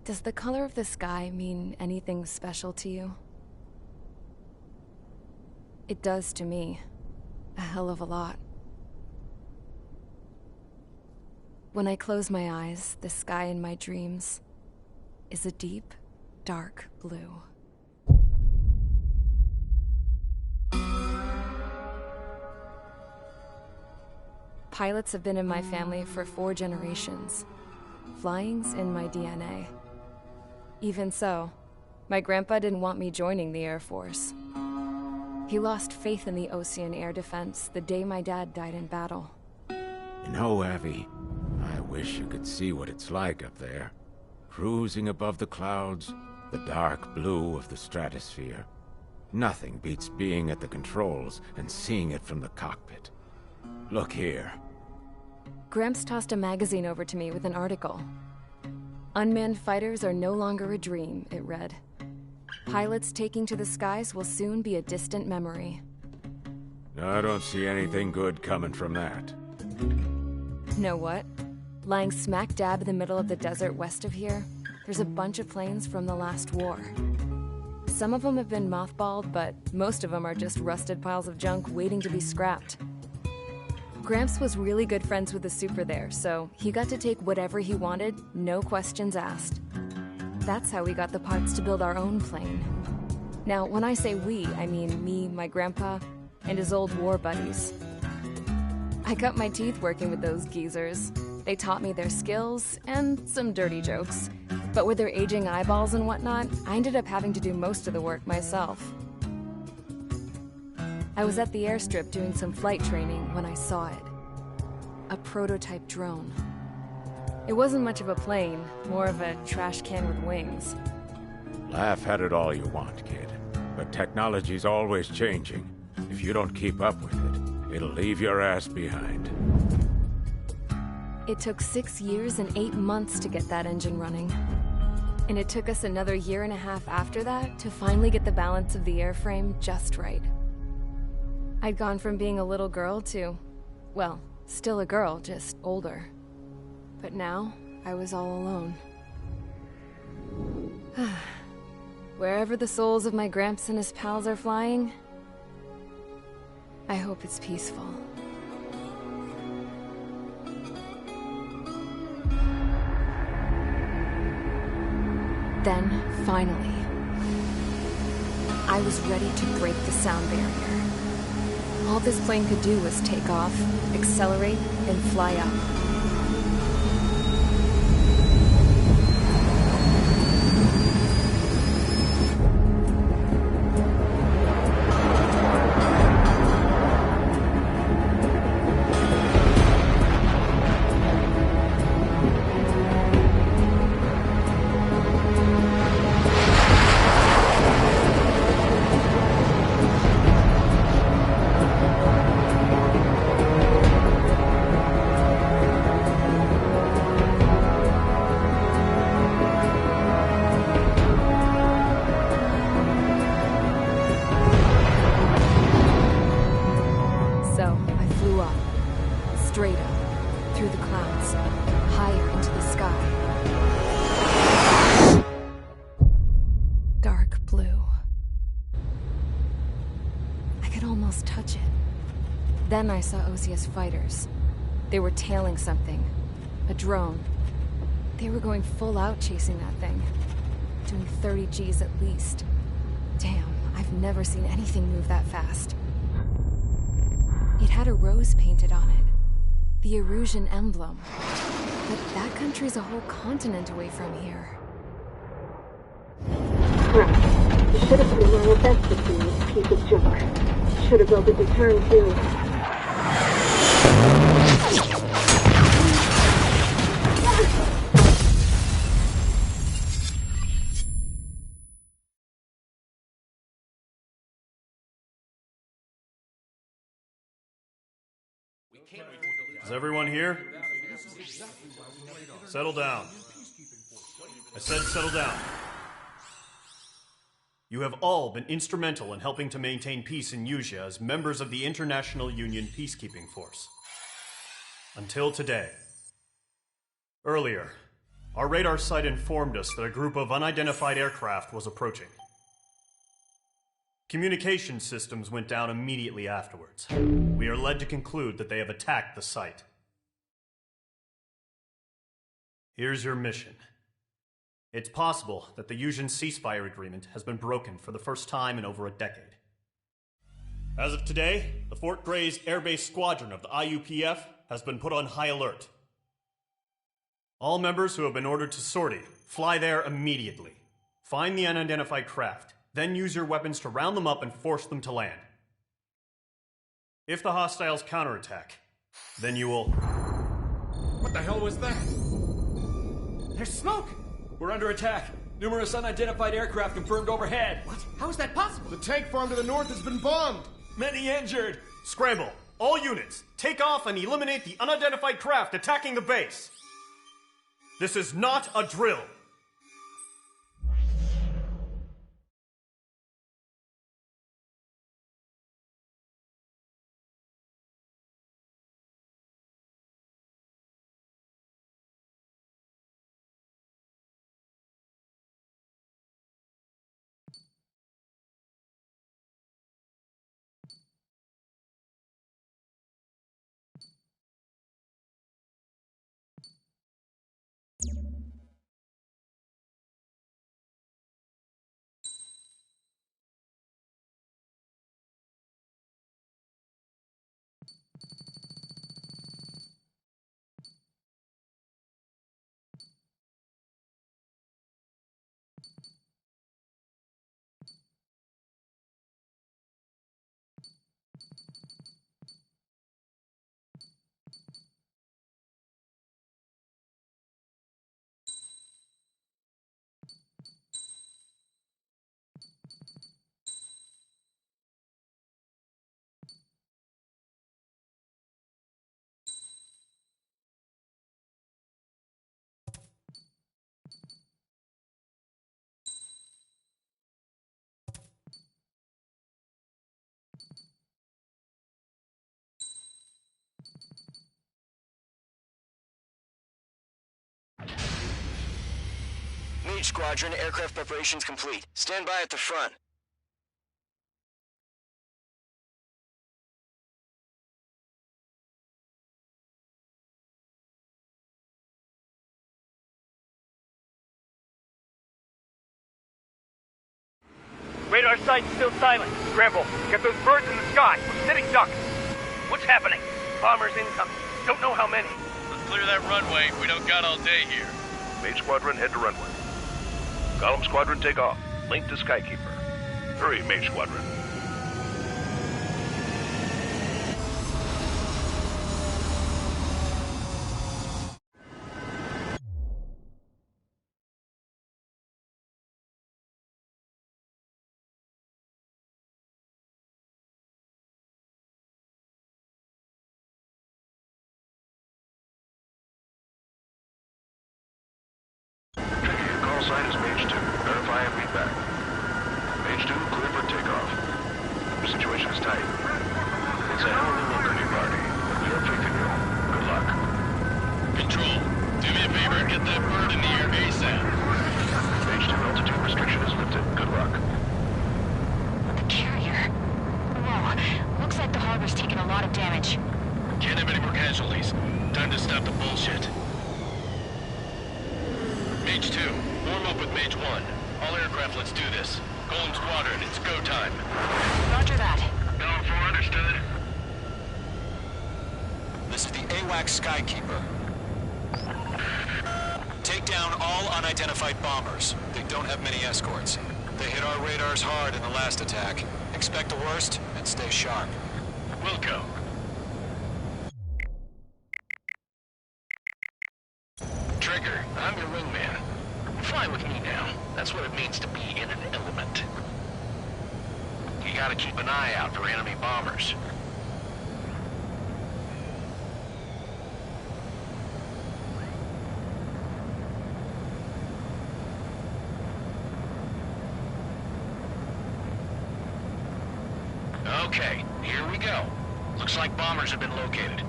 Does the color of the sky mean anything special to you? It does to me. A hell of a lot. When I close my eyes, the sky in my dreams is a deep, dark blue. Pilots have been in my family for 4 generations. Flying's in my DNA. Even so, my grandpa didn't want me joining the Air Force. He lost faith in the Ocean Air Defense the day my dad died in battle. You know, Abby, I wish you could see what it's like up there. Cruising above the clouds, the dark blue of the stratosphere. Nothing beats being at the controls and seeing it from the cockpit. Look here. Gramps tossed a magazine over to me with an article. Unmanned fighters are no longer a dream, it read. Pilots taking to the skies will soon be a distant memory. I don't see anything good coming from that. Know what? Lying smack dab in the middle of the desert west of here, there's a bunch of planes from the last war. Some of them have been mothballed, but most of them are just rusted piles of junk waiting to be scrapped. Gramps was really good friends with the super there, so he got to take whatever he wanted, no questions asked. That's how we got the parts to build our own plane. Now, when I say we, I mean me, my grandpa, and his old war buddies. I cut my teeth working with those geezers. They taught me their skills, and some dirty jokes. But with their aging eyeballs and whatnot, I ended up having to do most of the work myself. I was at the airstrip doing some flight training when I saw it. A prototype drone. It wasn't much of a plane, more of a trash can with wings. Laugh at it all you want, kid. But technology's always changing. If you don't keep up with it, it'll leave your ass behind. It took 6 years and 8 months to get that engine running. And it took us another 1.5 years after that to finally get the balance of the airframe just right. I'd gone from being a little girl to, well, still a girl, just older. But now, I was all alone. Wherever the souls of my Gramps and his pals are flying, I hope it's peaceful. Then, finally, I was ready to break the sound barrier. All this plane could do was take off, accelerate, and fly up. Straight up, through the clouds, higher into the sky. Dark blue. I could almost touch it. Then I saw Osius fighters. They were tailing something. A drone. They were going full out chasing that thing. Doing 30 Gs at least. Damn, I've never seen anything move that fast. It had a rose painted on it. The Erusian emblem. But that country's a whole continent away from here. Right. You should have put in your best to see this piece of junk. Should have built a deterrent too. Is everyone here? Settle down. I said settle down. You have all been instrumental in helping to maintain peace in Usea as members of the International Union Peacekeeping Force. Until today. Earlier, Our radar site informed us that a group of unidentified aircraft was approaching. Communication systems went down immediately afterwards. We are led to conclude that they have attacked the site. Here's your mission. It's possible that the Yuuzhan ceasefire agreement has been broken for the first time in over a decade. As of today, the Fort Grays Air Base Squadron of the IUPF has been put on high alert. All members who have been ordered to sortie, fly there immediately. Find the unidentified craft, then use your weapons to round them up and force them to land. If the hostiles counterattack, then you will... What the hell was that? There's smoke! We're under attack. Numerous unidentified aircraft confirmed overhead. What? How is that possible? The tank farm to the north has been bombed! Many injured. Scramble! All units, take off and eliminate the unidentified craft attacking the base! This is not a drill! Mage Squadron, aircraft preparations complete. Stand by at the front. Radar site's still silent. Scramble. Get those birds in the sky. We're sitting ducks. What's happening? Bombers incoming. Don't know how many. Let's clear that runway. We don't got all day here. Mage Squadron, head to runway. Golem Squadron, take off. Link to Skykeeper. Hurry, Mage Squadron. Sign is Mage 2. Verify and meet back. Mage 2, clear for takeoff. The situation is tight. It's a hell of a look on your party, but we have faith in you. Good luck. Control, do me a favor and get that bird in the air ASAP. Mage 2, altitude restriction is lifted. Good luck. The carrier. Whoa. Looks like the harbor's taken a lot of damage. Can't have any more casualties. Time to stop the bullshit. Mage 2, warm up with Mage 1. All aircraft, let's do this. Golem Squadron, it's go time. Roger that. Going for understood. This is the AWACS Skykeeper. Take down all unidentified bombers. They don't have many escorts. They hit our radars hard in the last attack. Expect the worst and stay sharp. Wilco. Trigger, I'm your wingman. Fly with me now. That's what it means to be in an element. You gotta keep an eye out for enemy bombers. Okay, here we go. Looks like bombers have been located.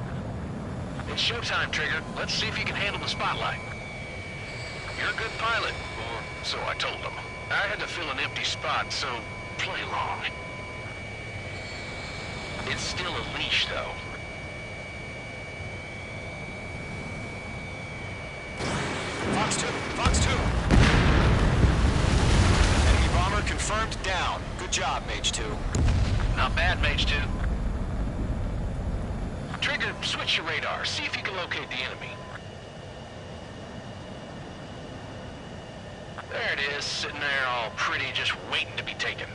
It's showtime, Trigger. Let's see if you can handle the spotlight. You're a good pilot, or so I told him. I had to fill an empty spot, so play along. It's still a leash, though. Fox 2, Fox 2! Enemy bomber confirmed down. Good job, Mage 2. Not bad, Mage 2. Trigger, switch your radar. See if you can locate the enemy. There it is, sitting there all pretty, just waiting to be taken.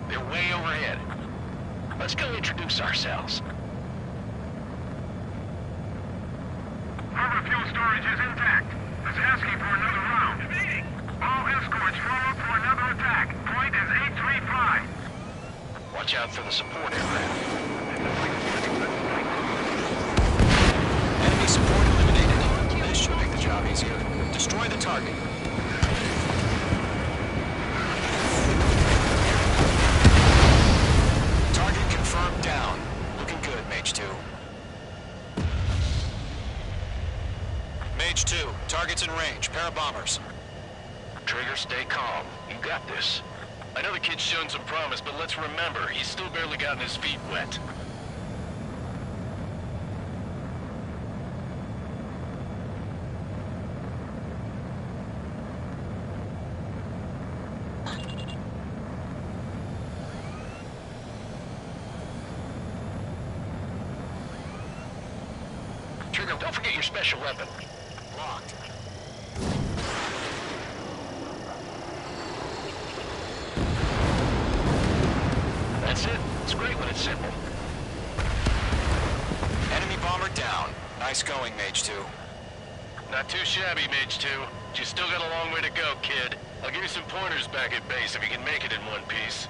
They're way overhead. Let's go introduce ourselves. Harbor fuel storage is intact. It's asking for another round. All escorts form up for another attack. Point is 835. Watch out for the support aircraft. Enemy support eliminated. This should make the job easier. Destroy the target. Target confirmed down. Looking good, Mage 2. Mage 2, target's in range. Pair of bombers. Trigger, stay calm. You got this. I know the kid's shown some promise, but let's remember, he's still barely gotten his feet wet. Trigger, don't forget your special weapon. Locked. That's it. It's great when it's simple. Enemy bomber down. Nice going, Mage 2. Not too shabby, Mage 2. But you still got a long way to go, kid. I'll give you some pointers back at base if you can make it in one piece.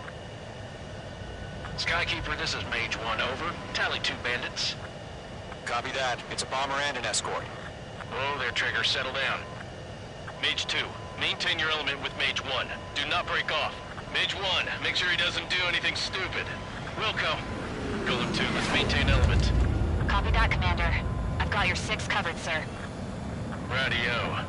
Skykeeper, this is Mage 1, over. Tally 2 bandits. Copy that. It's a bomber and an escort. Oh, there, Trigger. Settle down. Mage 2, maintain your element with Mage 1. Do not break off. Mage 1, make sure he doesn't do anything stupid. Wilco. Golem 2, let's maintain element. Copy that, Commander. I've got your 6 covered, sir. Radio.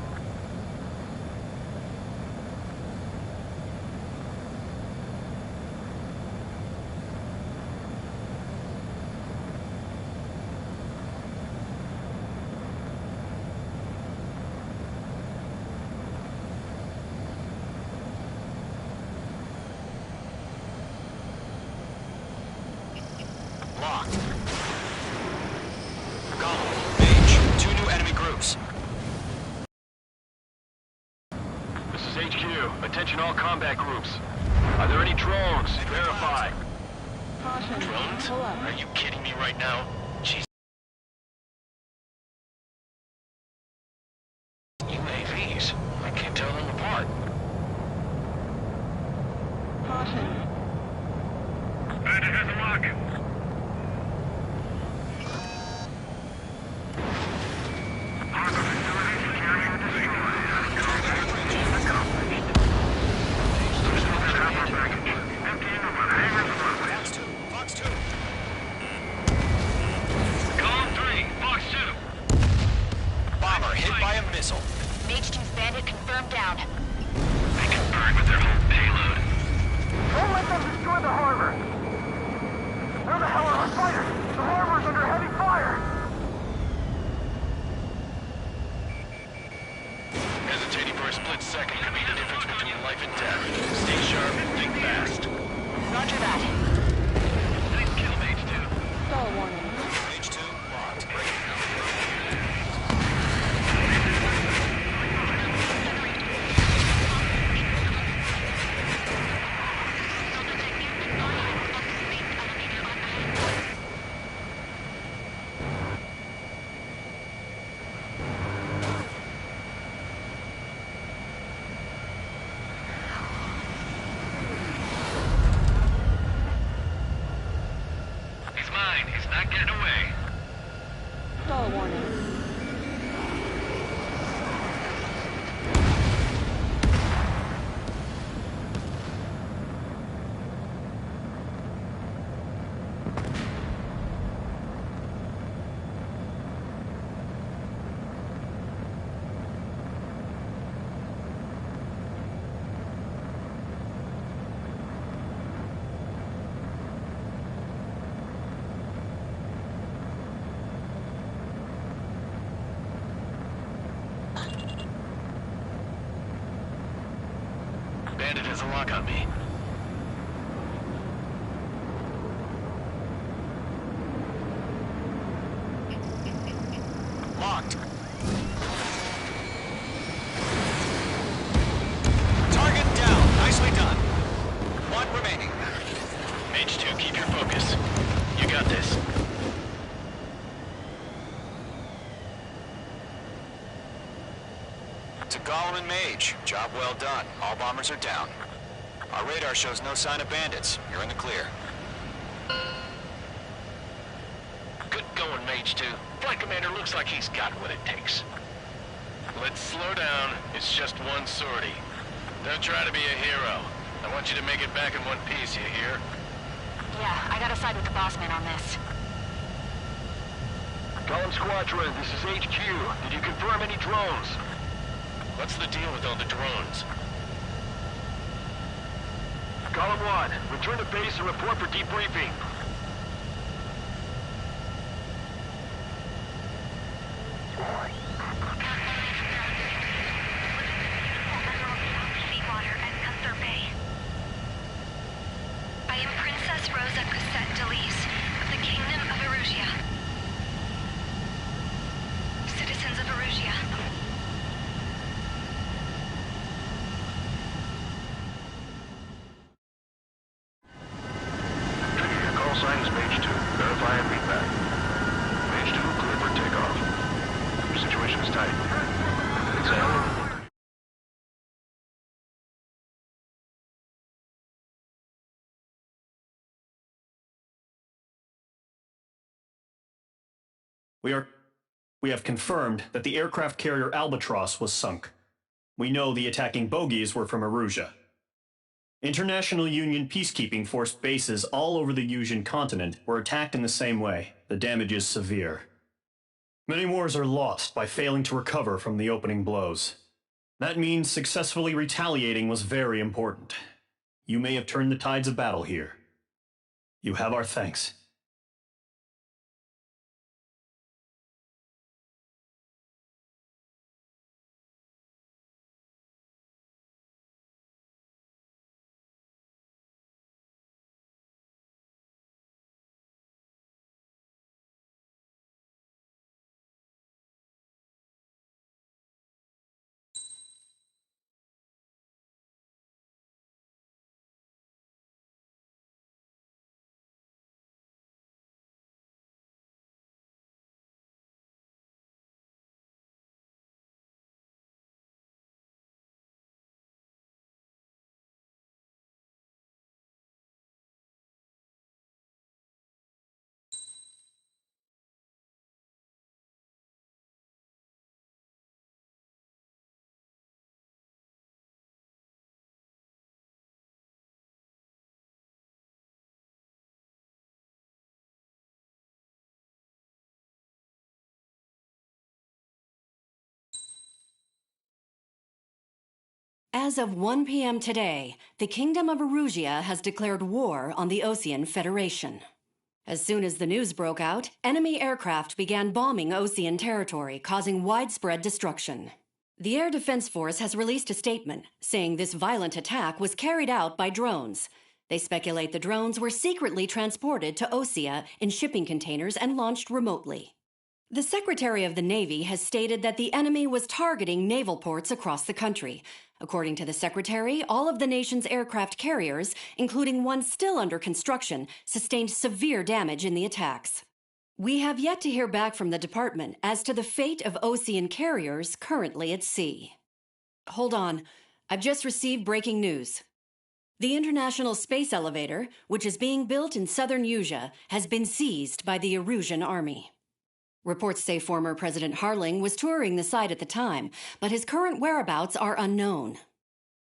Locked. Golem, Mage, 2 new enemy groups. This is HQ. Attention all combat groups. Are there any drones? Verify. Drones? Are you kidding me right now? Jeez. UAVs? I can't tell them apart. Bandit has a lock. Harbor facility security destroyed. Accomplished. Destroy the harbor package. Emptying over the hangar's runway. Fox 2, Fox 2. Column 3, Fox 2. Bomber hit by a missile. Mage 2's bandit confirmed down. They can burn with their whole payload. Don't let them destroy the harbor! Where the hell are our fighters? The harbor's under heavy fire! Hesitating for a split second could be the difference between life and death. Stay sharp, think fast. Roger that. Nice kill, Mage 2. Stall warning. Mage 2, locked. Bandit has a lock on me. Locked. Target down. Nicely done. One remaining. Mage 2, keep your focus. You got this. To Gollum and Mage, job well done. All bombers are down. Our radar shows no sign of bandits. You're in the clear. Good going, Mage 2. Flight Commander looks like he's got what it takes. Let's slow down. It's just one sortie. Don't try to be a hero. I want you to make it back in one piece, you hear? Yeah, I gotta side with the boss man on this. Column Squadron, this is HQ. Did you confirm any drones? What's the deal with all the drones? Column 1, return to base and report for debriefing. Seawater and Gunther Bay. I am Princess Rosa Cosette Delise of the Kingdom of Erusia. Citizens of Erusia. Your call sign is Mage 2. Verify and read back. Mage 2, clear for takeoff. Situation is tight. It's a hell of a... We have confirmed that the aircraft carrier Albatross was sunk. We know the attacking bogies were from Erusia. International Union peacekeeping force bases all over the Yusian continent were attacked in the same way. The damage is severe. Many wars are lost by failing to recover from the opening blows. That means successfully retaliating was very important. You may have turned the tides of battle here. You have our thanks. As of 1 p.m. today, the Kingdom of Erusia has declared war on the Osean Federation. As soon as the news broke out, enemy aircraft began bombing Osean territory, causing widespread destruction. The Air Defense Force has released a statement saying this violent attack was carried out by drones. They speculate the drones were secretly transported to Osea in shipping containers and launched remotely. The Secretary of the Navy has stated that the enemy was targeting naval ports across the country. According to the Secretary, all of the nation's aircraft carriers, including one still under construction, sustained severe damage in the attacks. We have yet to hear back from the department as to the fate of Osean carriers currently at sea. Hold on. I've just received breaking news. The International Space Elevator, which is being built in southern Yusia, has been seized by the Erusian army. Reports say former President Harling was touring the site at the time, but his current whereabouts are unknown.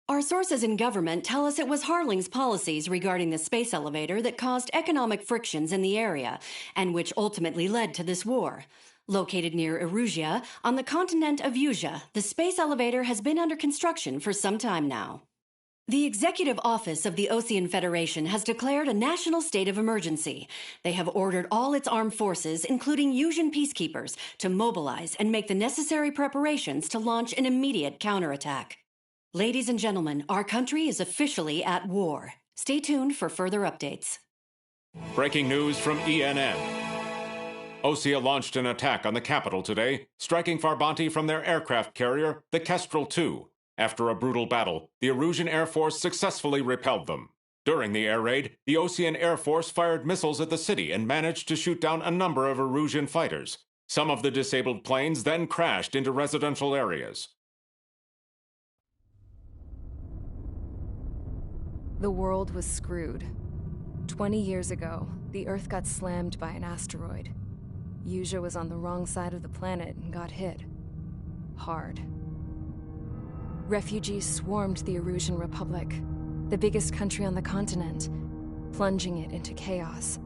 Our sources in government tell us it was Harling's policies regarding the space elevator that caused economic frictions in the area, and which ultimately led to this war. Located near Erusia, on the continent of Yusia, the space elevator has been under construction for some time now. The Executive Office of the Osean Federation has declared a national state of emergency. They have ordered all its armed forces, including Yusian peacekeepers, to mobilize and make the necessary preparations to launch an immediate counterattack. Ladies and gentlemen, our country is officially at war. Stay tuned for further updates. Breaking news from ENN. Osea launched an attack on the capital today, striking Farbanti from their aircraft carrier, the Kestrel II. After a brutal battle, the Erusian Air Force successfully repelled them. During the air raid, the Osean Air Force fired missiles at the city and managed to shoot down a number of Erusian fighters. Some of the disabled planes then crashed into residential areas. The world was screwed. 20 years ago, the Earth got slammed by an asteroid. Usea was on the wrong side of the planet and got hit. Hard. Refugees swarmed the Erusian Republic, the biggest country on the continent, plunging it into chaos.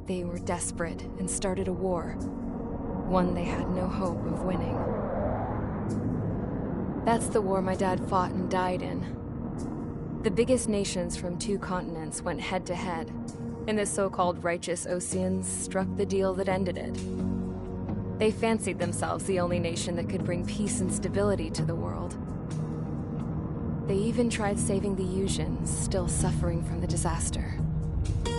They were desperate and started a war, one they had no hope of winning. That's the war my dad fought and died in. The biggest nations from 2 continents went head-to-head, and the so-called righteous Oseans struck the deal that ended it. They fancied themselves the only nation that could bring peace and stability to the world. They even tried saving the Usians, still suffering from the disaster.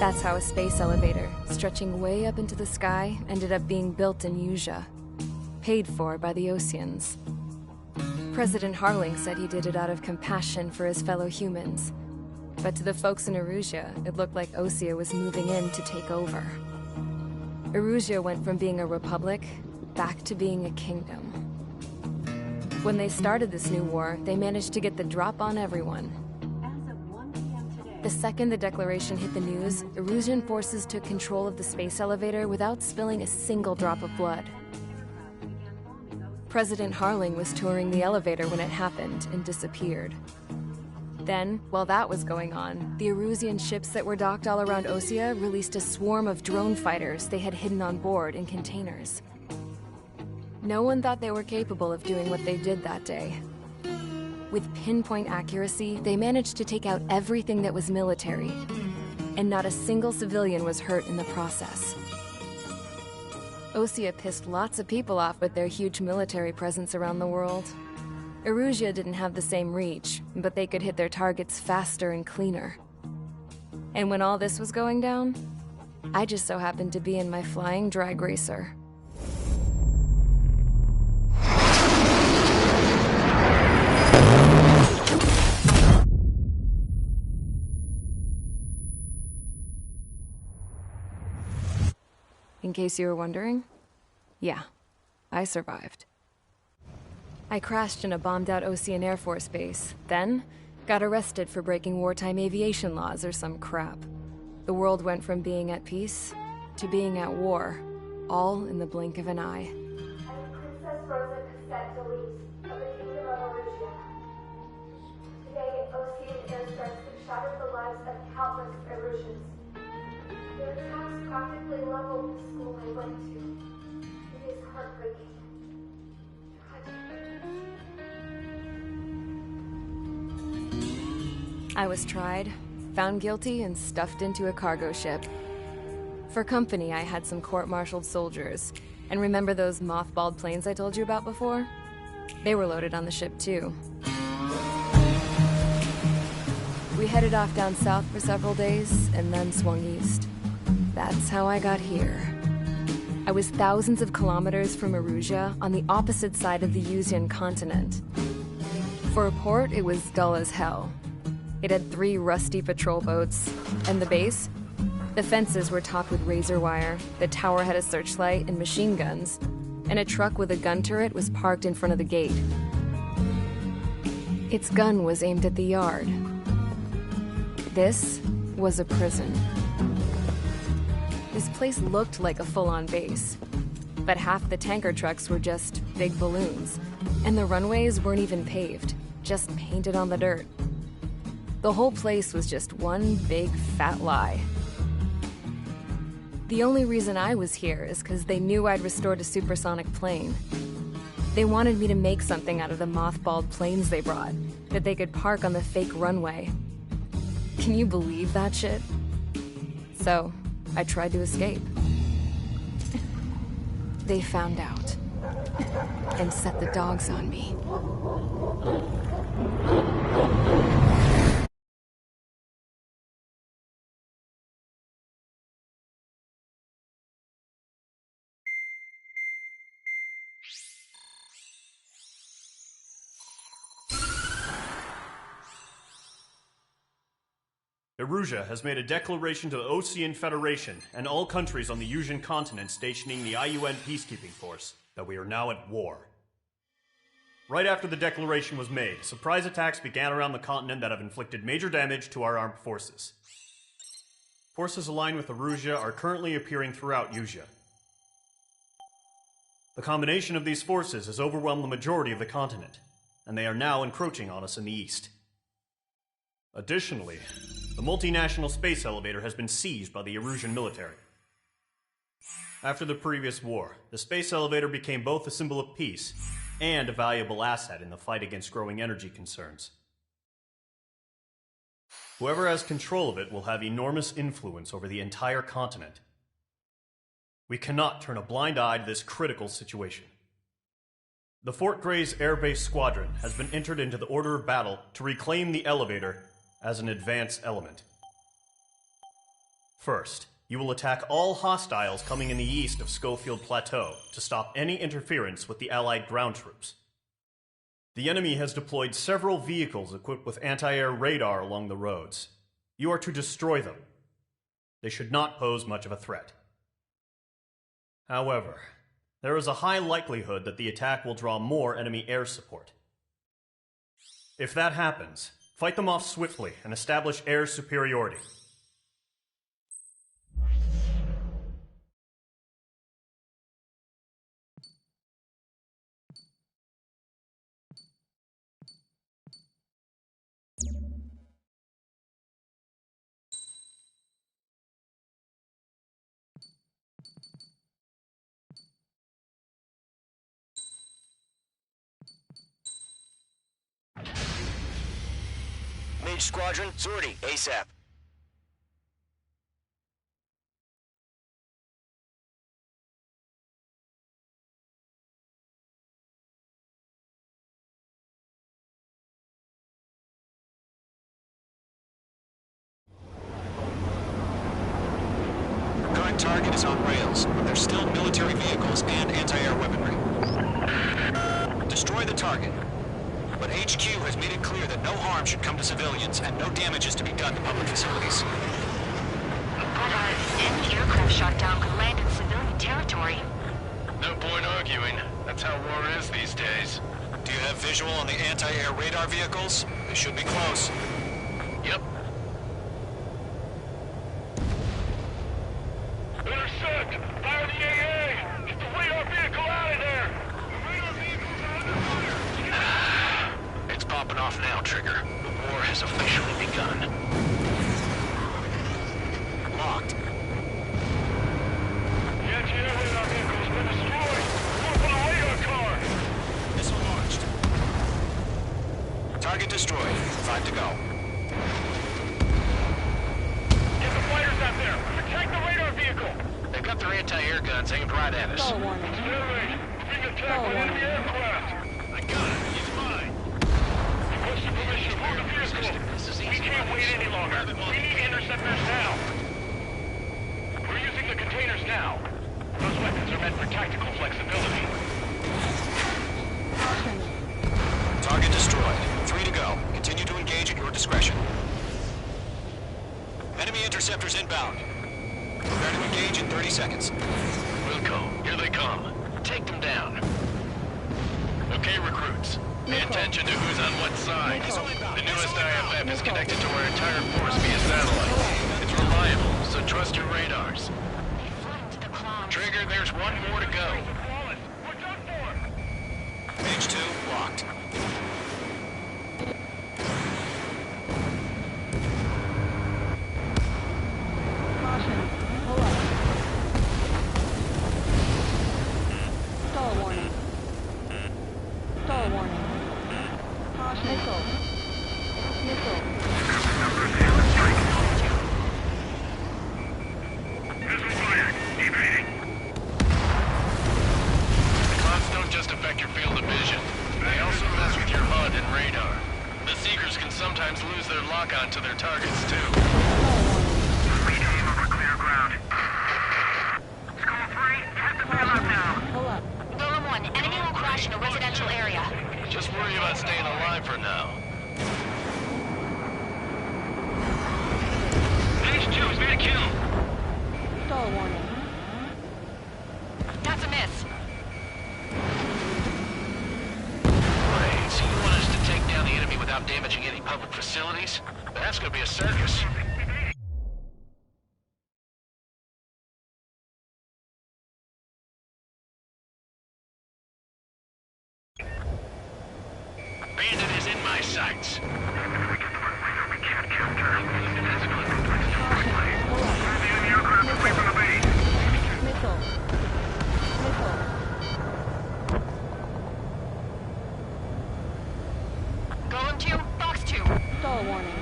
That's how a space elevator, stretching way up into the sky, ended up being built in Usea, paid for by the Oseans. President Harling said he did it out of compassion for his fellow humans. But to the folks in Erusia, it looked like Osea was moving in to take over. Erusia went from being a republic back to being a kingdom. When they started this new war, they managed to get the drop on everyone. The second the declaration hit the news, Erusian forces took control of the space elevator without spilling a single drop of blood. President Harling was touring the elevator when it happened and disappeared. Then, while that was going on, the Erusian ships that were docked all around Osea released a swarm of drone fighters they had hidden on board in containers. No one thought they were capable of doing what they did that day. With pinpoint accuracy, they managed to take out everything that was military, and not a single civilian was hurt in the process. Osea pissed lots of people off with their huge military presence around the world. Erusia didn't have the same reach, but they could hit their targets faster and cleaner. And when all this was going down, I just so happened to be in my flying drag racer. In case you were wondering, yeah, I survived. I crashed in a bombed-out Osean Air Force base, then got arrested for breaking wartime aviation laws or some crap. The world went from being at peace to being at war, all in the blink of an eye. Princess Rosa Cassette Delise of the Kingdom of Erusia. Today, Osean airstrikes have shattered the lives of countless Erusians. Their attacks practically leveled the school I went to. It is heartbreaking. I was tried, found guilty, and stuffed into a cargo ship. For company, I had some court-martialed soldiers. And remember those mothballed planes I told you about before? They were loaded on the ship, too. We headed off down south for several days, and then swung east. That's how I got here. I was thousands of kilometers from Erusia, on the opposite side of the Usian continent. For a port, it was dull as hell. It had 3 rusty patrol boats, and the base? The fences were topped with razor wire, the tower had a searchlight and machine guns, and a truck with a gun turret was parked in front of the gate. Its gun was aimed at the yard. This was a prison. This place looked like a full-on base, but half the tanker trucks were just big balloons, and the runways weren't even paved, just painted on the dirt. The whole place was just one big fat lie. The only reason I was here is because they knew I'd restored a supersonic plane. They wanted me to make something out of the mothballed planes they brought, that they could park on the fake runway. Can you believe that shit? So, I tried to escape. They found out, and set the dogs on me. Erusia has made a declaration to the Osean Federation and all countries on the Yusian continent stationing the IUN peacekeeping force that we are now at war. Right after the declaration was made, surprise attacks began around the continent that have inflicted major damage to our armed forces. Forces aligned with Erusia are currently appearing throughout Yusia. The combination of these forces has overwhelmed the majority of the continent, and they are now encroaching on us in the east. Additionally, the multinational space elevator has been seized by the Erusian military. After the previous war, the space elevator became both a symbol of peace and a valuable asset in the fight against growing energy concerns. Whoever has control of it will have enormous influence over the entire continent. We cannot turn a blind eye to this critical situation. The Fort Gray's Air Base Squadron has been entered into the order of battle to reclaim the elevator as an advance element. First, you will attack all hostiles coming in the east of Schofield Plateau to stop any interference with the Allied ground troops. The enemy has deployed several vehicles equipped with anti-air radar along the roads. You are to destroy them. They should not pose much of a threat. However, there is a high likelihood that the attack will draw more enemy air support. If that happens, fight them off swiftly and establish air superiority. Mage Squadron, sortie, ASAP. Current target is on rails, but there's still military vehicles and anti-air weaponry. Destroy the target. But HQ has made it clear that no harm should come to civilians and no damage is to be done to public facilities. But any aircraft shot down could land in civilian territory. No point arguing. That's how war is these days. Do you have visual on the anti-air radar vehicles? They should be close. Yep. Intercept! Fire the AA! Get the radar vehicle out of there! The radar vehicle's out of the fire! It's popping off now, Trigger. The war has officially begun. Locked. The anti-air radar vehicle's been destroyed! Look for the radar car! Missile launched. Target destroyed. 5 to go. Get the fighters out there! Protect the radar vehicle! They've got their anti-air guns aimed right at us. Stand right. We're being attacked by enemy aircraft! I got it. He's mine. Requesting permission to move the vehicle! We can't wait any longer! We need interceptors now! We're using the containers now! Those weapons are meant for tactical flexibility. Target destroyed. 3 to go. Continue to engage at your discretion. Enemy interceptors inbound. Prepare to engage in 30 seconds. Wilco, here they come. Take them down. Okay, recruits. Pay attention to who's on what side. The newest IFF is connected to our entire force via satellite. It's reliable, so trust your radars. Trigger, there's one more to go. Mage 2, locked. Sometimes lose their lock-on to their targets, too. Reclaim over clear ground. Skull 3, hit the field up now. Golem 1, enemy will crash in a residential area. Just worry about staying alive for now. Mage 2 has made a kill. Stall warning. That's a miss. Right, so you want us to take down the enemy without damaging any public facilities? That's gonna be a circus. Bandit is in my sights. Golem 2, Fox 2. Stall warning.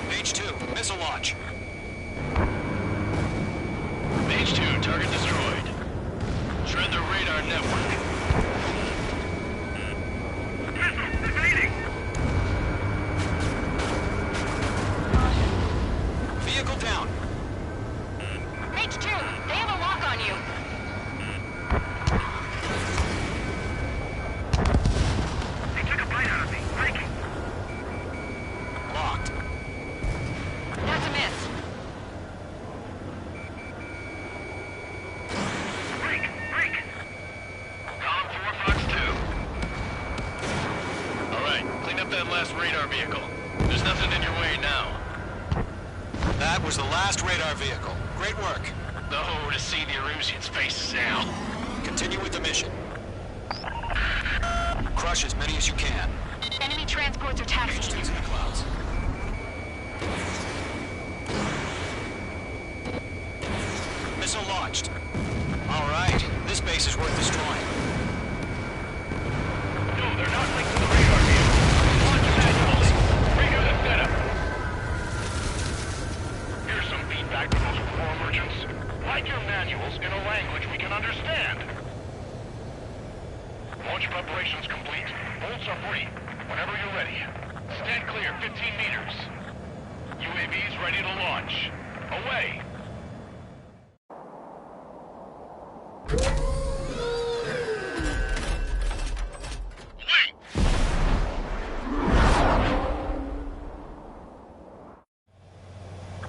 Mage 2, missile launch. Mage 2, target destroyed. Shred the radar network. Vehicle down. Mage 2, they have a lock on you. They took a bite out of me. Breaking. Locked. That's a miss. Break. Column 4, Fox 2. Alright, clean up that last radar vehicle. There's nothing in your way now. That was the last radar vehicle. Great work. Oh, to see the Erusians' faces now. Continue with the mission. Crush as many as you can. Enemy transports are taxiing. Mage 2's in the clouds. Missile launched. All right, this base is worth destroying. No, they're not linked to the radar vehicle. Launch manually. Redo the setup. Here's some feedback from those core merchants. Write your manuals in a language we can understand. Launch preparations complete. Bolts are free. Whenever you're ready. Stand clear 15 meters. UAVs ready to launch. Away.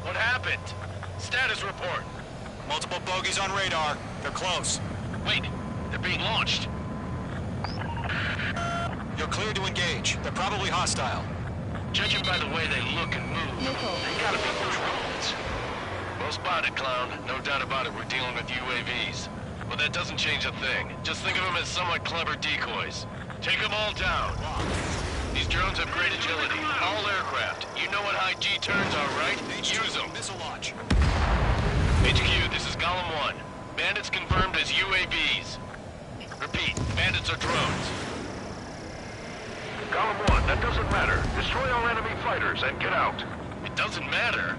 What happened? Status report. Multiple bogies on radar. They're close. Wait, they're being launched. You're clear to engage. They're probably hostile. Judging by the way they look and move, they gotta be drones. Well spotted, clown. No doubt about it, we're dealing with UAVs. But that doesn't change a thing. Just think of them as somewhat clever decoys. Take them all down. These drones have great agility. All aircraft. You know what high G turns are, right? Use them. Missile launch. HQ, this is Column 1. Bandits confirmed as UAVs. Repeat, bandits are drones. Column 1, that doesn't matter. Destroy all enemy fighters and get out. It doesn't matter.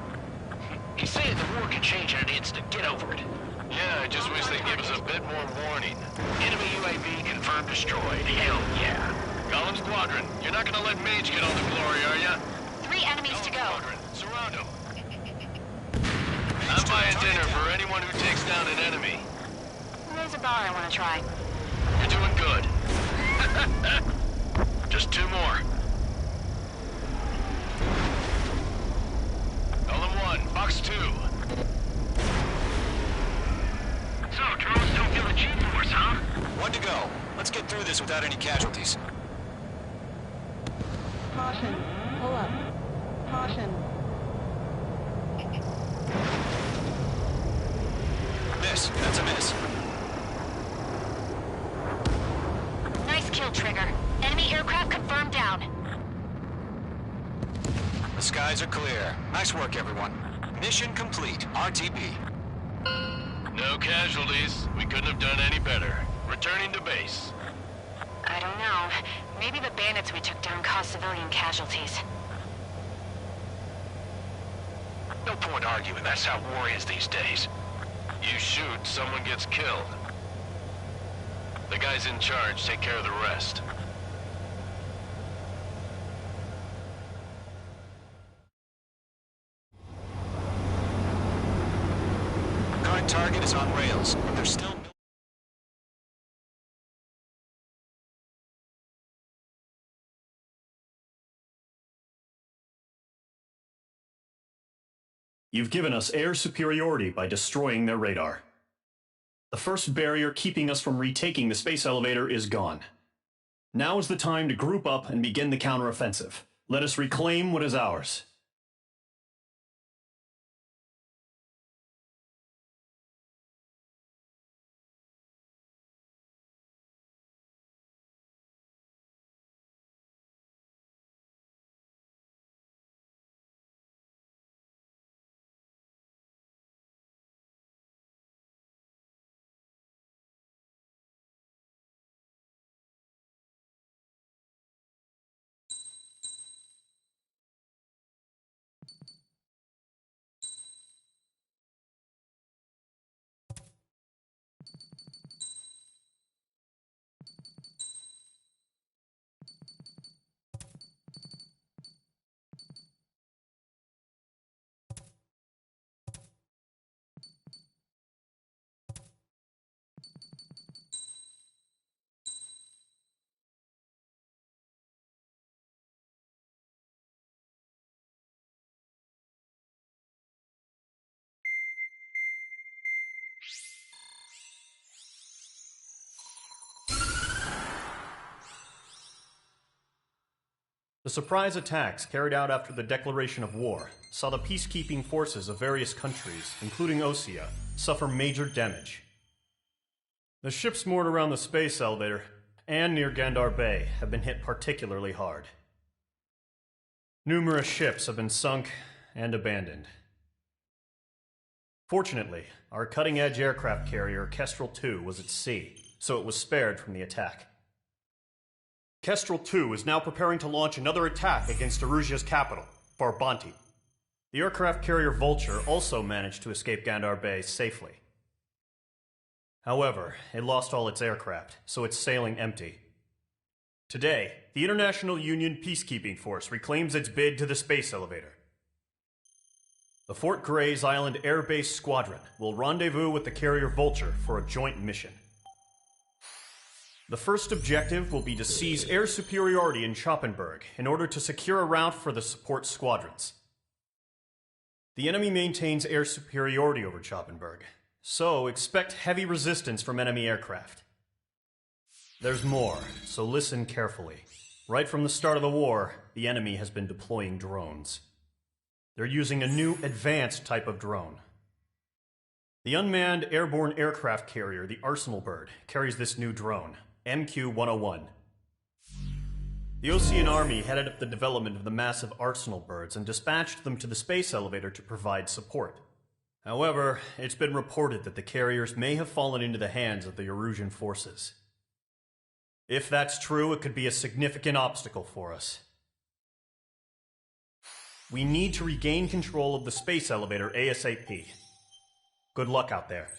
He's saying the war can change in an instant. Get over it. Yeah, I just wish they'd give us a bit more warning. Enemy UAV confirmed destroyed. Hell yeah. Column Squadron, you're not gonna let Mage get all the glory, are ya? 3 enemies to go. Squadron, surround him. I'm buying dinner for anyone who takes down an enemy. There's a bar I want to try. You're doing good. Just 2 more. Column 1, Fox 2. So, drones don't feel the G-force, huh? 1 to go. Let's get through this without any casualties. Caution. Pull up. Caution. Miss. That's a miss. Nice kill, Trigger. Enemy aircraft confirmed down. The skies are clear. Nice work, everyone. Mission complete. RTB. No casualties. We couldn't have done any better. Returning to base. I don't know. Maybe the bandits we took down caused civilian casualties. No point arguing. That's how war is these days. You shoot, someone gets killed. The guys in charge take care of the rest. Current target is on rails, but there's still You've given us air superiority by destroying their radar. The first barrier keeping us from retaking the space elevator is gone. Now is the time to group up and begin the counteroffensive. Let us reclaim what is ours. The surprise attacks carried out after the declaration of war saw the peacekeeping forces of various countries, including Osea, suffer major damage. The ships moored around the space elevator and near Gandar Bay have been hit particularly hard. Numerous ships have been sunk and abandoned. Fortunately, our cutting-edge aircraft carrier Kestrel II was at sea, so it was spared from the attack. Kestrel II is now preparing to launch another attack against Erusia's capital, Farbanti. The aircraft carrier Vulture also managed to escape Gandar Bay safely. However, it lost all its aircraft, so it's sailing empty. Today, the International Union Peacekeeping Force reclaims its bid to the space elevator. The Fort Grays Island Air Base Squadron will rendezvous with the carrier Vulture for a joint mission. The first objective will be to seize air superiority in Schoppenberg in order to secure a route for the support squadrons. The enemy maintains air superiority over Schoppenberg, so expect heavy resistance from enemy aircraft. There's more, so listen carefully. Right from the start of the war, the enemy has been deploying drones. They're using a new advanced type of drone. The unmanned airborne aircraft carrier, the Arsenal Bird, carries this new drone, MQ-101. The Osean Army headed up the development of the massive Arsenal Birds and dispatched them to the space elevator to provide support. However, it's been reported that the carriers may have fallen into the hands of the Erusian forces. If that's true, it could be a significant obstacle for us. We need to regain control of the space elevator ASAP. Good luck out there.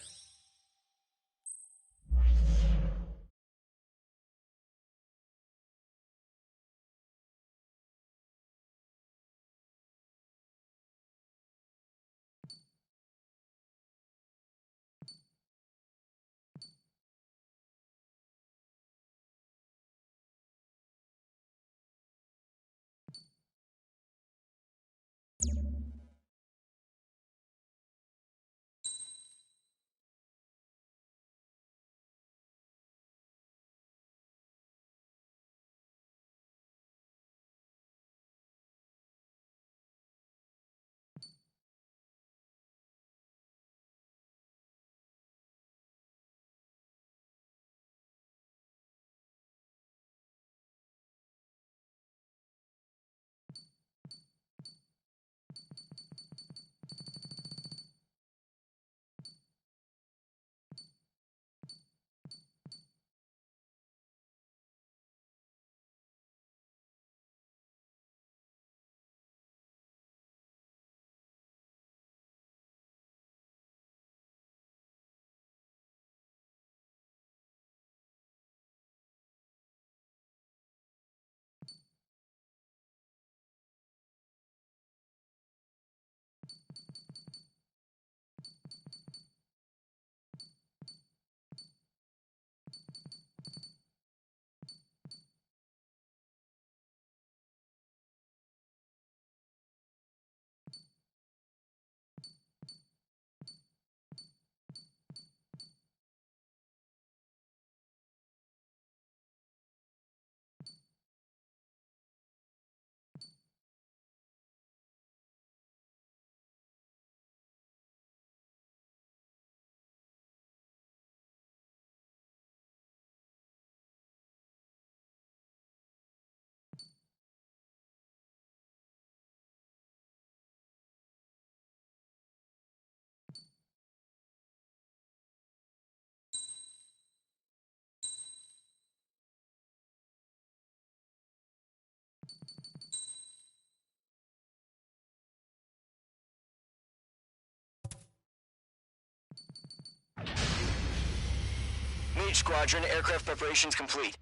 Mage Squadron, aircraft preparations complete.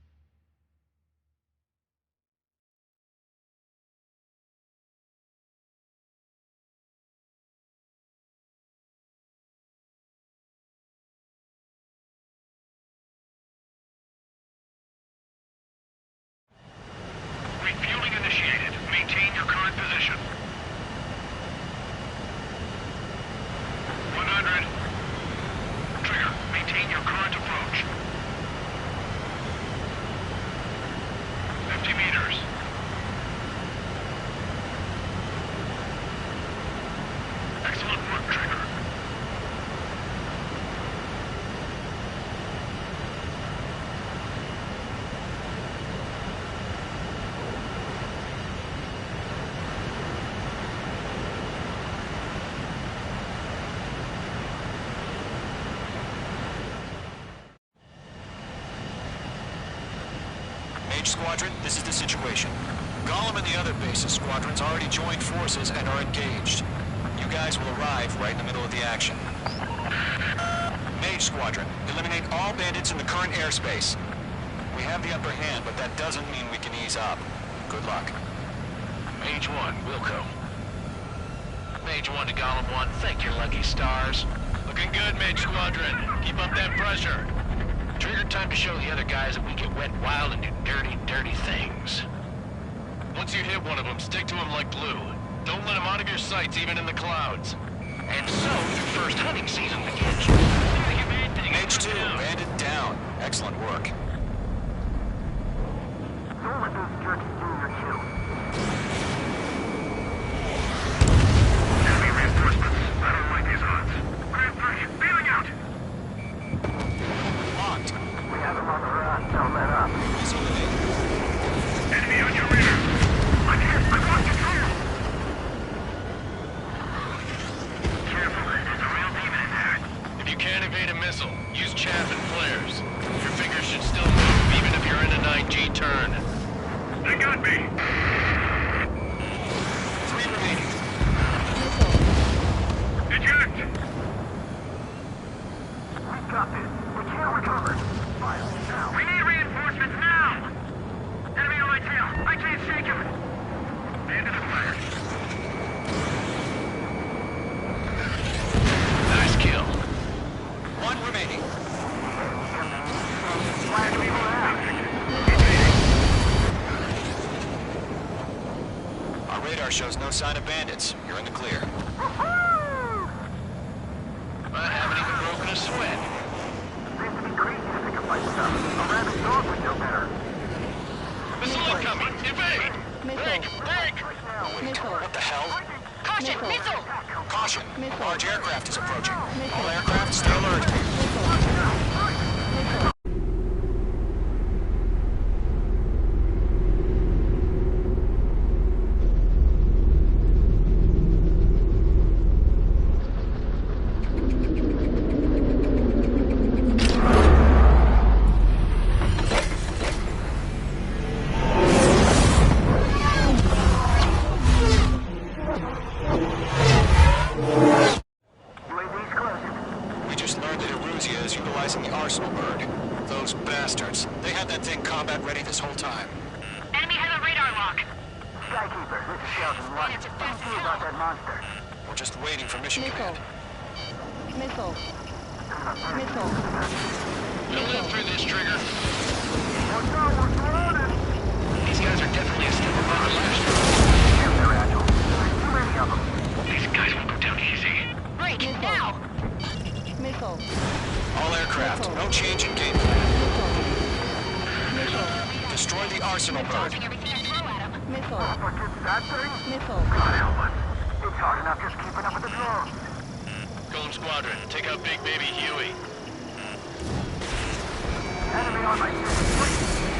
Refueling initiated. Maintain your current position. 100. Trigger, maintain your current approach. 50 meters. Excellent work, Trigger. Mage Squadron, this is the situation. Golem and the other bases squadrons already joined forces and are engaged. You guys will arrive right in the middle of the action. Mage Squadron, eliminate all bandits in the current airspace. We have the upper hand, but that doesn't mean we can ease up. Good luck. Mage 1, Wilco. Mage 1 to Golem 1, thank your lucky stars. Looking good, Mage Squadron. Keep up that pressure. Trigger, time to show the other guys that we get wet wild and do dirty, dirty things. Once you hit one of them, stick to him like glue. Don't let him out of your sights, even in the clouds. And so, your first hunting season begins. Mage 2, bandit down. Excellent work. Don't let those jerks do your kill. Enemy reinforcements. I don't like these odds. Grand 3, bailing out! Locked. We have them on the run. Don't let up. Enemy on your rear! I'm here! I lost control! Careful, there's a real demon in there. If you can't evade a missile, use chaff and flares. Your fingers should still move, even if you're in a 9G turn. They got me! 3 remaining. Eject! We got this. We can't recover. Fire now. We need reinforcements now! Enemy on my tail! I can't shake him! Into the fire. Nice kill. 1 remaining. Our radar shows no sign of bandits. You're in the clear. I haven't even broken a sweat. Seems to be crazy to think of myself. A rabid dog would know better. Missile incoming! Evade! Break! Break! What the hell? Caution, missile! Caution! Large aircraft is approaching. All aircraft, stay alert. We just learned that Eruzia is utilizing the Arsenal bird. Those bastards. They had that thing combat ready this whole time. Enemy has a radar lock. Skykeeper, this is Sheldon 1. It's a fast What do you about that monster? We're just waiting for mission command. Missile. Missile. You'll live through this, Trigger. What's up? What's running? These guys are definitely a step above the last. They're agile. There's too many of them. These guys won't go down easy. Break, now! Missile. All aircraft, no change in game plan. Destroy the Arsenal bird. Missile. Against that thing? Missile. God help us. It's hard enough just keeping up with the drones. Golem Squadron, take out Big Baby Huey. Enemy on my tail.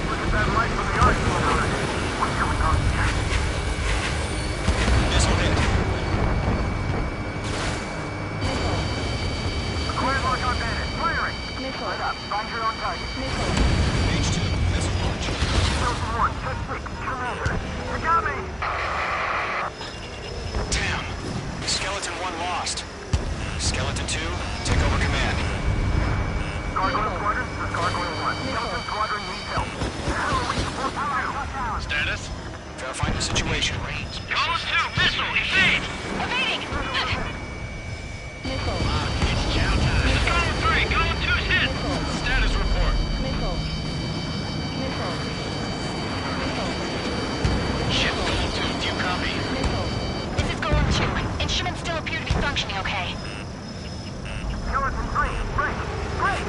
Look at that light from the Arsenal bird. What's going on here? Missile hit. Acquired lock on bandit. Firing. Missile. Light up. Find your own target. Missile. Mage 2, missile launch. Delta 1, check 6. Commander. You got me. Damn. Skeleton 1 lost. Skeleton 2, take over command. Status? Verifying the situation. Column 2, missile, evade! Evading! Missile. It's chow time. Column 3, column 2's hit! Status report. Missile. Missile. Missile. Ship Golem 2, do you copy? Missile. This is Golem 2. Instruments still appear to be functioning okay. Skeleton 3, break! Break!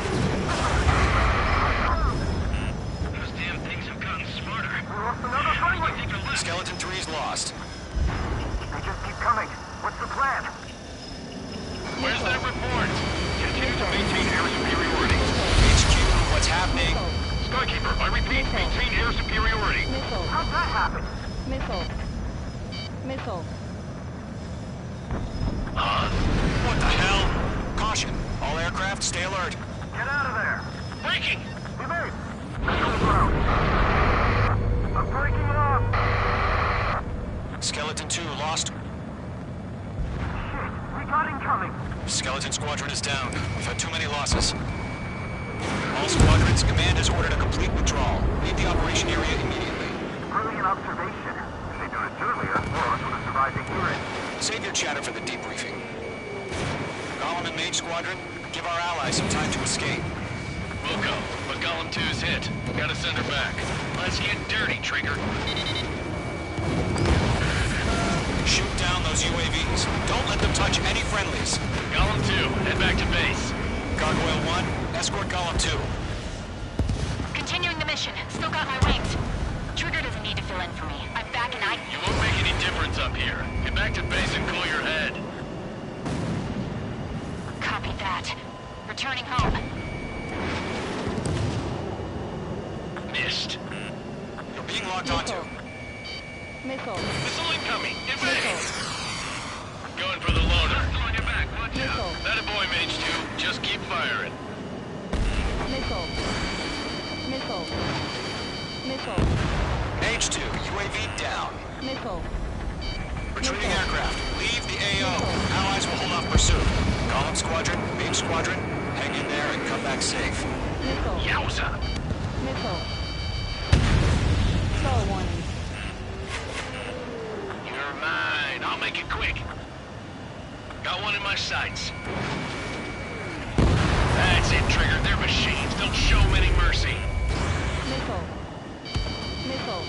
Those damn things have gotten smarter. We lost another friendly! Skeleton 3 is lost. They just keep coming. What's the plan? Where's that report? Continue to maintain air superiority. HQ, what's happening? Skykeeper, I repeat, maintain air superiority. Missile. How'd that happen? Missile. Missile. What the hell? Caution. All aircraft, stay alert. Get out of there! Breaking! Evade! Control ground. I'm breaking off! Skeleton 2 lost. Shit, we got incoming! Skeleton Squadron is down. We've had too many losses. All squadrons, command has ordered a complete withdrawal. Leave the operation area immediately. Brilliant observation. If they'd done it earlier, more of us would have survived to hear it. Save your chatter for the debriefing. Golem and Mage Squadron, give our allies some time to escape. We'll go, but Golem 2's hit. Gotta send her back. Let's get dirty, Trigger. Shoot down those UAVs. Don't let them touch any friendlies. Golem 2, head back to base. Gargoyle 1, escort Golem 2. Continuing the mission. Still got my wings. Trigger doesn't need to fill in for me. I'm back and You won't make any difference up here. Get back to base and cool your head. Copy that. Returning home. Missed. You're being locked onto. Missile. Missile incoming. Invade. Missile. Going for the loader. On your back. Watch Missile. out. That a boy, Mage 2. Just keep firing. Missile. Missile. Missile. Mage 2, UAV down. Missile. Retreating aircraft. Leave the AO. Allies will hold off pursuit. Golem Squadron, Mage Squadron, hang in there and come back safe. Missile. Yowza. Missile. Star warning. You're mine. I'll make it quick. Got one in my sights. That's it, Trigger. They're machines. Don't show them any mercy. Missile. Missile.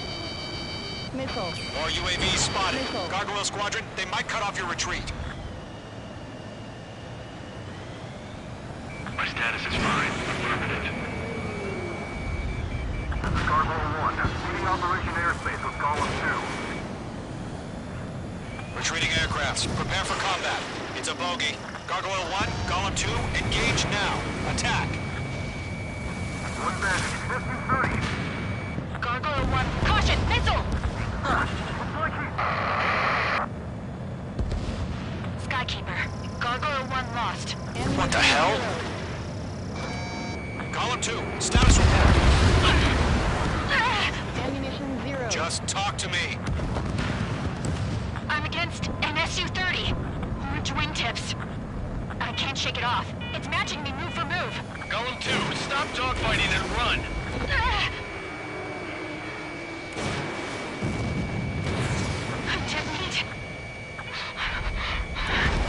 Missile. More UAVs spotted. Missile. Gargoyle Squadron, they might cut off your retreat. My status is fine. Affirmative. This is Gargoyle 1, leading Operation Airspace with Golem 2. Retreating aircrafts, prepare for combat. It's a bogey. Gargoyle 1, Golem 2, engage now. Attack. One bandage, distance 30. Gargoyle 1. Caution! Missile! Skykeeper. Gargoyle 1 lost. What the hell? Golem 2, status report. Ammunition 0. Just talk to me. I'm against an Su-30. Orange wingtips. I can't shake it off. It's matching me move for move. Golem 2, stop dogfighting and run. Detonate.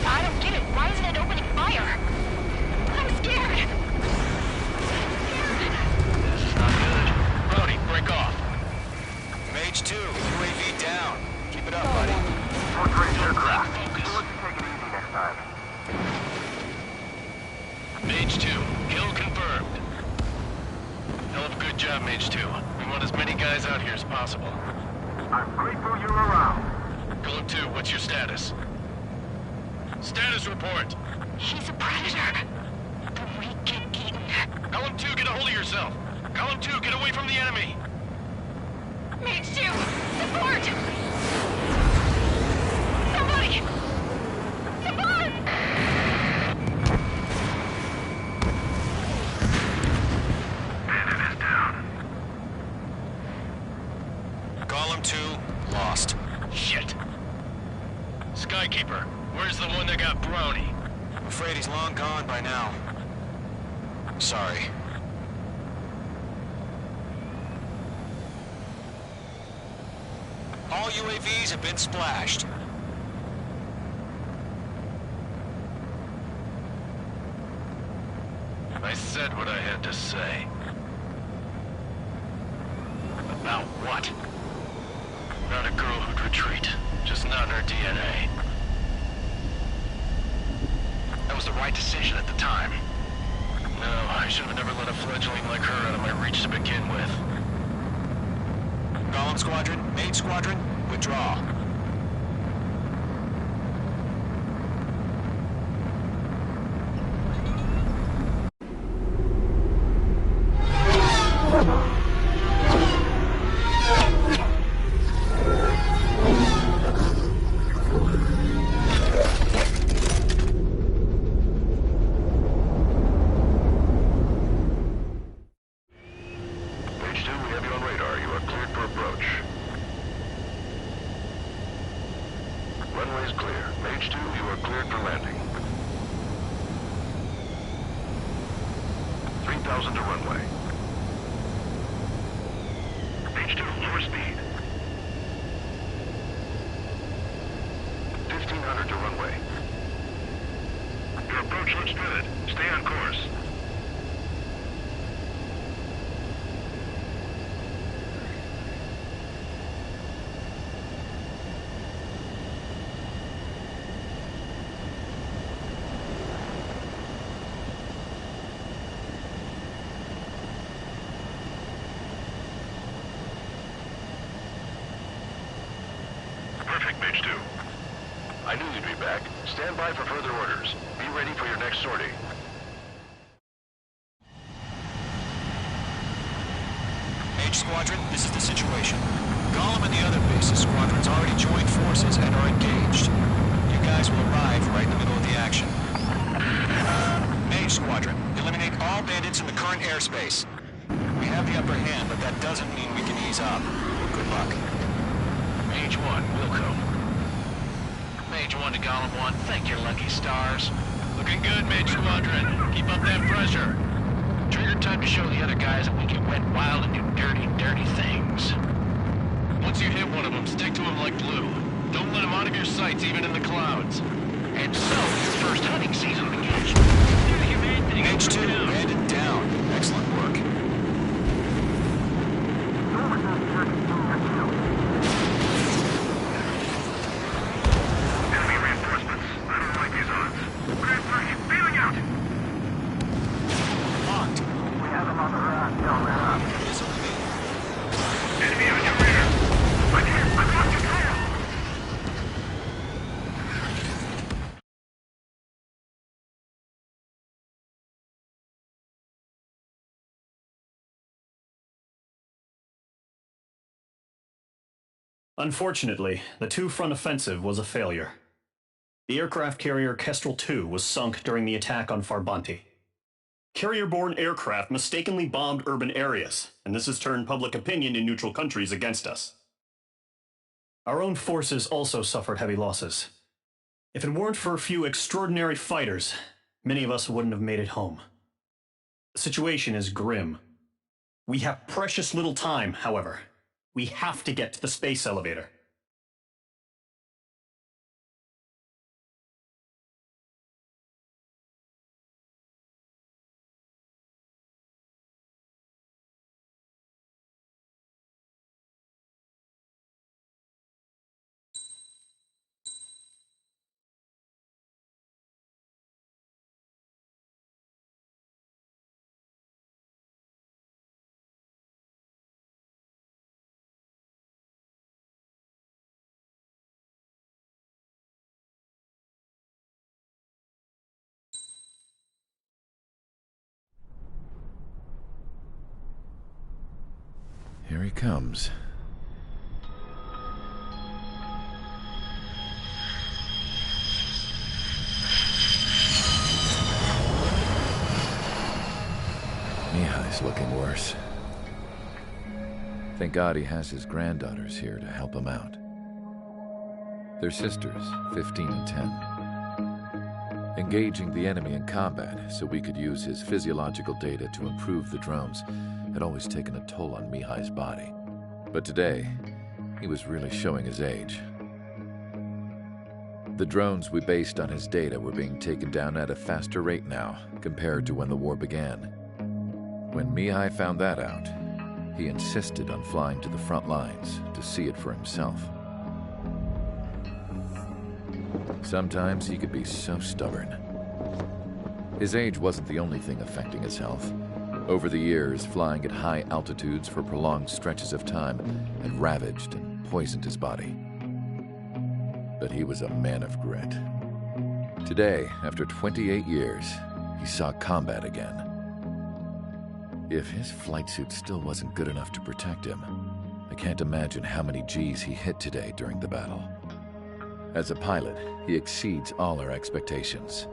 I don't get it. Why isn't it opening fire? I'm scared. This is not good. Brody, break off. Mage 2, UAV down. Keep it up, buddy. Short-range aircraft. We'll let you take it easy next time. Mage 2, kill confirmed. Hell of a good job, Mage 2. We want as many guys out here as possible. I'm grateful you're around. Golem 2, what's your status? Status report. He's a predator. The weak get eaten. Golem 2, get a hold of yourself. Golem 2, get away from the enemy. Mage 2, support! Somebody! Support! Bandit is down. Golem 2, lost. Shit. Skykeeper, where's the one that got Brony? I'm afraid he's long gone by now. Sorry. All UAVs have been splashed. I said what I had to say. About what? Not a girl who'd retreat. Just not in her DNA. That was the right decision at the time. No, I should have never let a fledgling like her out of my reach to begin with. Golem Squadron, Mage Squadron, withdraw. Runway's clear. Mage 2, you are cleared for landing. 3,000 to runway. Mage 2, lower speed. 1,500 to runway. Your approach looks good. Stay on course. Perfect, Mage 2. I knew you'd be back. Stand by for further orders. Be ready for your next sortie. Mage Squadron, this is the situation. Golem and the other bases squadrons already joined forces and are engaged. You guys will arrive right in the middle of the action. Mage Squadron, eliminate all bandits in the current airspace. We have the upper hand, but that doesn't mean we can ease up. Good luck. Mage 1, Wilco. Mage 1 to Golem 1, thank your lucky stars. Looking good, Mage Squadron. Keep up that pressure. Trigger time to show the other guys that we can wet wild and do dirty, dirty things. Once you hit one of them, stick to him like glue. Don't let him out of your sights, even in the clouds. And so, your first hunting season begins. Do the humane thing. Mage 2, bandit down. Excellent work. Unfortunately, the two-front offensive was a failure. The aircraft carrier Kestrel II was sunk during the attack on Farbanti. Carrier-borne aircraft mistakenly bombed urban areas, and this has turned public opinion in neutral countries against us. Our own forces also suffered heavy losses. If it weren't for a few extraordinary fighters, many of us wouldn't have made it home. The situation is grim. We have precious little time, however. We have to get to the space elevator. Here he comes. Mihai's looking worse. Thank God he has his granddaughters here to help him out. They're sisters, 15 and 10. Engaging the enemy in combat so we could use his physiological data to improve the drones had always taken a toll on Mihai's body. But today, he was really showing his age. The drones we based on his data were being taken down at a faster rate now compared to when the war began. When Mihai found that out, he insisted on flying to the front lines to see it for himself. Sometimes he could be so stubborn. His age wasn't the only thing affecting his health. Over the years, flying at high altitudes for prolonged stretches of time had ravaged and poisoned his body. But he was a man of grit. Today, after 28 years, he saw combat again. If his flight suit still wasn't good enough to protect him, I can't imagine how many Gs he hit today during the battle. As a pilot, he exceeds all our expectations.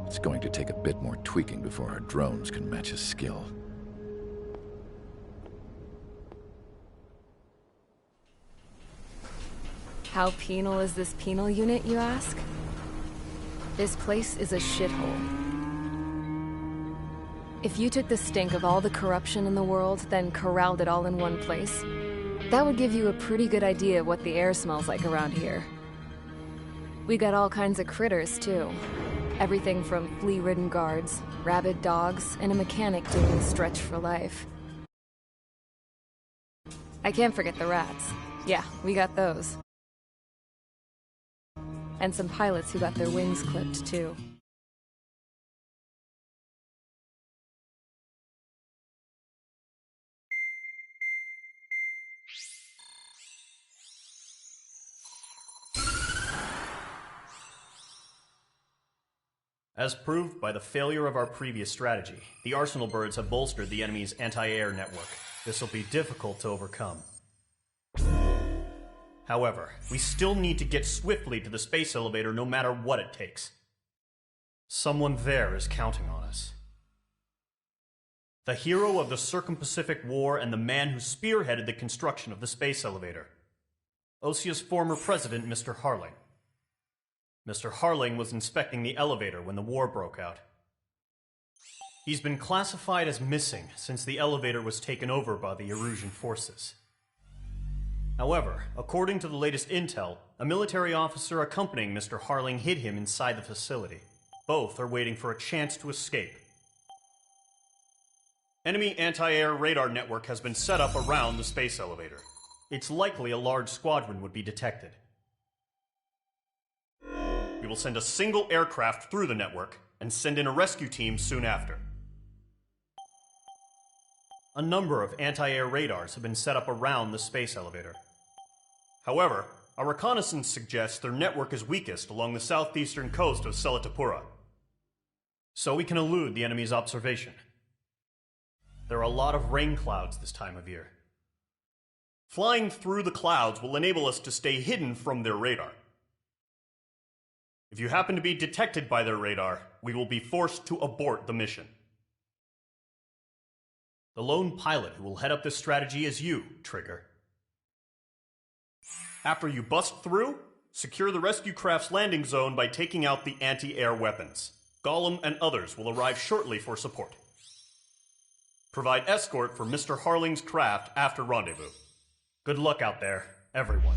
It's going to take a bit more tweaking before our drones can match his skill. How penal is this penal unit, you ask? This place is a shithole. If you took the stink of all the corruption in the world, then corralled it all in one place, that would give you a pretty good idea of what the air smells like around here. We got all kinds of critters, too. Everything from flea-ridden guards, rabid dogs, and a mechanic doing Stretch for Life. I can't forget the rats. Yeah, we got those. And some pilots who got their wings clipped, too. As proved by the failure of our previous strategy, the Arsenal birds have bolstered the enemy's anti-air network. This will be difficult to overcome. However, we still need to get swiftly to the space elevator no matter what it takes. Someone there is counting on us. The hero of the Circum-Pacific War and the man who spearheaded the construction of the space elevator. Osia's former president, Mr. Harling. Mr. Harling was inspecting the elevator when the war broke out. He's been classified as missing since the elevator was taken over by the Erusian forces. However, according to the latest intel, a military officer accompanying Mr. Harling hid him inside the facility. Both are waiting for a chance to escape. Enemy anti-air radar network has been set up around the space elevator. It's likely a large squadron would be detected. We will send a single aircraft through the network and send in a rescue team soon after. A number of anti-air radars have been set up around the space elevator. However, our reconnaissance suggests their network is weakest along the southeastern coast of Selatapura, so we can elude the enemy's observation. There are a lot of rain clouds this time of year. Flying through the clouds will enable us to stay hidden from their radar. If you happen to be detected by their radar, we will be forced to abort the mission. The lone pilot who will head up this strategy is you, Trigger. After you bust through, secure the rescue craft's landing zone by taking out the anti-air weapons. Gollum and others will arrive shortly for support. Provide escort for Mr. Harling's craft after rendezvous. Good luck out there, everyone.